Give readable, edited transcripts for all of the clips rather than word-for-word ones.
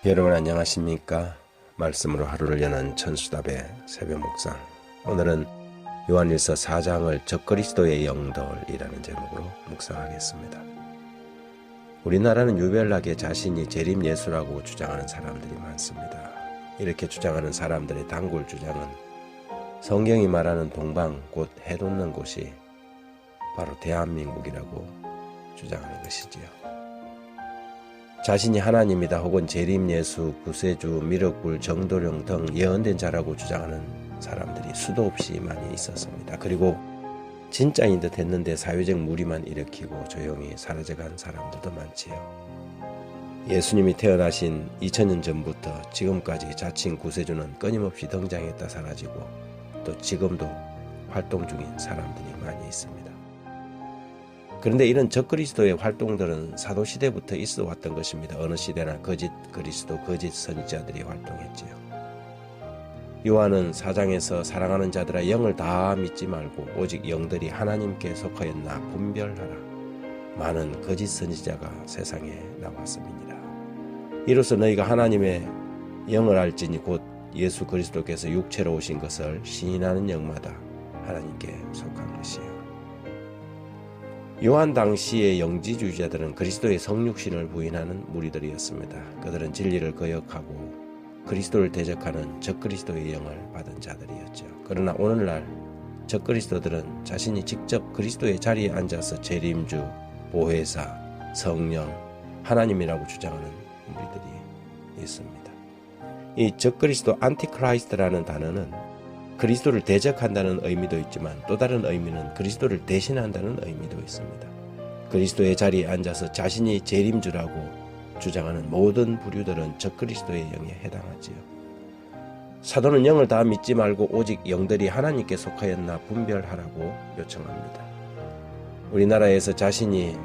여러분 안녕하십니까? 말씀으로 하루를 여는 천수답의 새벽 묵상. 오늘은 요한일서 4장을 적그리스도의 영들이라는 제목으로 묵상하겠습니다. 우리나라는 유별나게 자신이 재림 예수라고 주장하는 사람들이 많습니다. 이렇게 주장하는 사람들의 단골 주장은 성경이 말하는 동방, 곧 해돋는 곳이 바로 대한민국이라고 주장하는 것이지요. 자신이 하나님이다 혹은 재림 예수, 구세주, 미륵불, 정도령 등 예언된 자라고 주장하는 사람들이 수도 없이 많이 있었습니다. 그리고 진짜인 듯 했는데 사회적 무리만 일으키고 조용히 사라져간 사람들도 많지요. 예수님이 태어나신 2000년 전부터 지금까지 자칭 구세주는 끊임없이 등장했다 사라지고 또 지금도 활동 중인 사람들이 많이 있습니다. 그런데 이런 적그리스도의 활동들은 사도시대부터 있어 왔던 것입니다. 어느 시대나 거짓 그리스도, 거짓 선지자들이 활동했지요. 요한은 4장에서 사랑하는 자들아 영을 다 믿지 말고 오직 영들이 하나님께 속하였나 분별하라. 많은 거짓 선지자가 세상에 나왔음이니라. 이로써 너희가 하나님의 영을 알지니 곧 예수 그리스도께서 육체로 오신 것을 시인하는 영마다 하나님께 속한 것이요. 요한 당시의 영지주의자들은 그리스도의 성육신을 부인하는 무리들이었습니다. 그들은 진리를 거역하고 그리스도를 대적하는 적그리스도의 영을 받은 자들이었죠. 그러나 오늘날 적그리스도들은 자신이 직접 그리스도의 자리에 앉아서 재림주, 보혜사, 성령, 하나님이라고 주장하는 무리들이 있습니다. 이 적그리스도 안티크라이스트라는 단어는 그리스도를 대적한다는 의미도 있지만 또 다른 의미는 그리스도를 대신한다는 의미도 있습니다. 그리스도의 자리에 앉아서 자신이 재림주라고 주장하는 모든 부류들은 적그리스도의 영에 해당하지요. 사도는 영을 다 믿지 말고 오직 영들이 하나님께 속하였나 분별하라고 요청합니다. 우리나라에서 자신이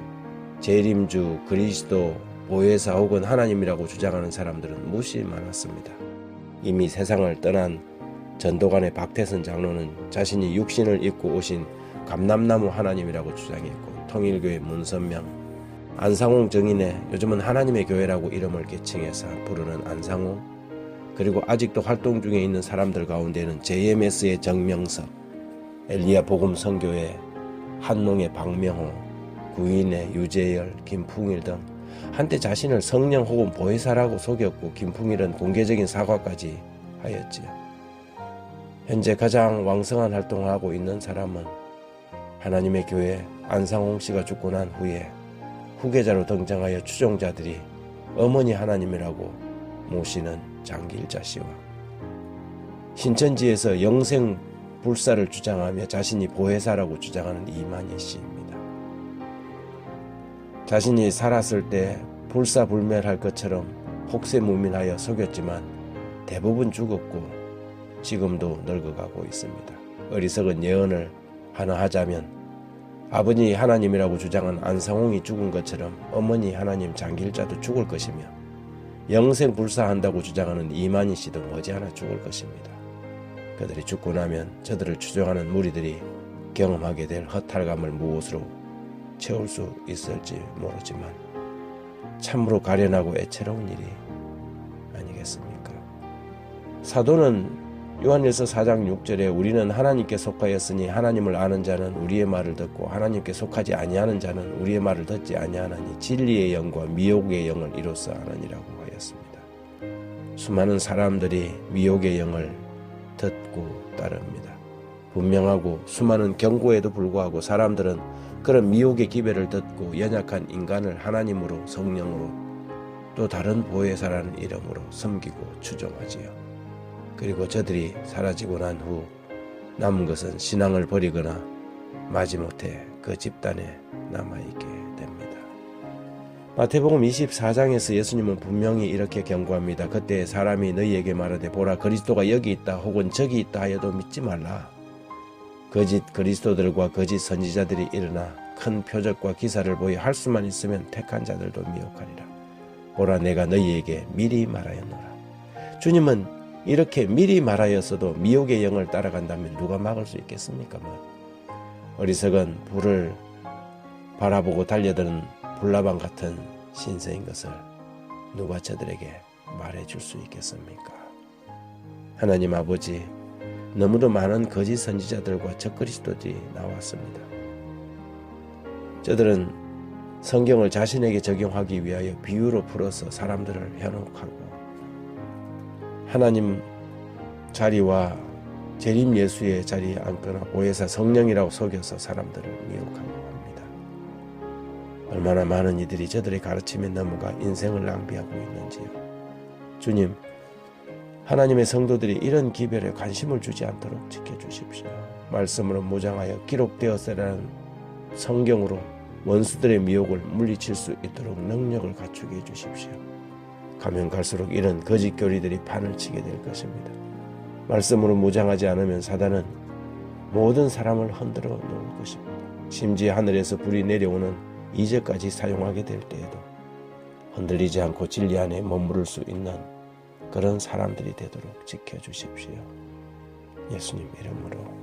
재림주, 그리스도, 보혜사 혹은 하나님이라고 주장하는 사람들은 무시 많았습니다. 이미 세상을 떠난 전도관의 박태선 장로는 자신이 육신을 입고 오신 감람나무 하나님이라고 주장했고, 통일교회 문선명, 안상홍 정인의 요즘은 하나님의 교회라고 이름을 개칭해서 부르는 안상홍, 그리고 아직도 활동 중에 있는 사람들 가운데는 JMS의 정명석, 엘리야 복음 선교회 한농의 박명호, 구인의 유재열, 김풍일 등 한때 자신을 성령 혹은 보혜사라고 속였고 김풍일은 공개적인 사과까지 하였지요. 현재 가장 왕성한 활동을 하고 있는 사람은 하나님의 교회 안상홍 씨가 죽고 난 후에 후계자로 등장하여 추종자들이 어머니 하나님이라고 모시는 장길자 씨와 신천지에서 영생 불사를 주장하며 자신이 보혜사라고 주장하는 이만희 씨입니다. 자신이 살았을 때 불사불멸할 것처럼 혹세무민하여 속였지만 대부분 죽었고 지금도 늙어가고 있습니다. 어리석은 예언을 하나 하자면 아버지 하나님이라고 주장한 안상홍이 죽은 것처럼 어머니 하나님 장길자도 죽을 것이며 영생불사한다고 주장하는 이만희 씨도 머지않아 죽을 것입니다. 그들이 죽고 나면 저들을 추종하는 무리들이 경험하게 될 허탈감을 무엇으로 채울 수 있을지 모르지만 참으로 가련하고 애처로운 일이 아니겠습니까? 사도는 요한일서 4장 6절에 우리는 하나님께 속하였으니 하나님을 아는 자는 우리의 말을 듣고 하나님께 속하지 아니하는 자는 우리의 말을 듣지 아니하나니 진리의 영과 미혹의 영을 이로써 아느니라고 하였습니다. 수많은 사람들이 미혹의 영을 듣고 따릅니다. 분명하고 수많은 경고에도 불구하고 사람들은 그런 미혹의 기배를 듣고 연약한 인간을 하나님으로 성령으로 또 다른 보혜사라는 이름으로 섬기고 추종하지요. 그리고 저들이 사라지고 난 후 남은 것은 신앙을 버리거나 마지못해 그 집단에 남아있게 됩니다. 마태복음 24장에서 예수님은 분명히 이렇게 경고합니다. 그때 사람이 너희에게 말하되 보라 그리스도가 여기 있다 혹은 저기 있다 하여도 믿지 말라. 거짓 그리스도들과 거짓 선지자들이 일어나 큰 표적과 기사를 보여 할 수만 있으면 택한 자들도 미혹하리라. 보라 내가 너희에게 미리 말하였노라. 주님은 이렇게 미리 말하였어도 미혹의 영을 따라간다면 누가 막을 수 있겠습니까? 어리석은 불을 바라보고 달려드는 불나방 같은 신세인 것을 누가 저들에게 말해줄 수 있겠습니까? 하나님 아버지, 너무도 많은 거짓 선지자들과 적그리스도들이 나왔습니다. 저들은 성경을 자신에게 적용하기 위하여 비유로 풀어서 사람들을 현혹하고 하나님 자리와 재림 예수의 자리에 앉거나 보혜사 성령이라고 속여서 사람들을 미혹하고 합니다. 얼마나 많은 이들이 저들의 가르침에 넘어가 인생을 낭비하고 있는지요. 주님, 하나님의 성도들이 이런 기별에 관심을 주지 않도록 지켜주십시오. 말씀으로 무장하여 기록되었으라는 성경으로 원수들의 미혹을 물리칠 수 있도록 능력을 갖추게 해주십시오. 가면 갈수록 이런 거짓 교리들이 판을 치게 될 것입니다. 말씀으로 무장하지 않으면 사단은 모든 사람을 흔들어 놓을 것입니다. 심지어 하늘에서 불이 내려오는 이제까지 사용하게 될 때에도 흔들리지 않고 진리 안에 머무를 수 있는 그런 사람들이 되도록 지켜주십시오. 예수님 이름으로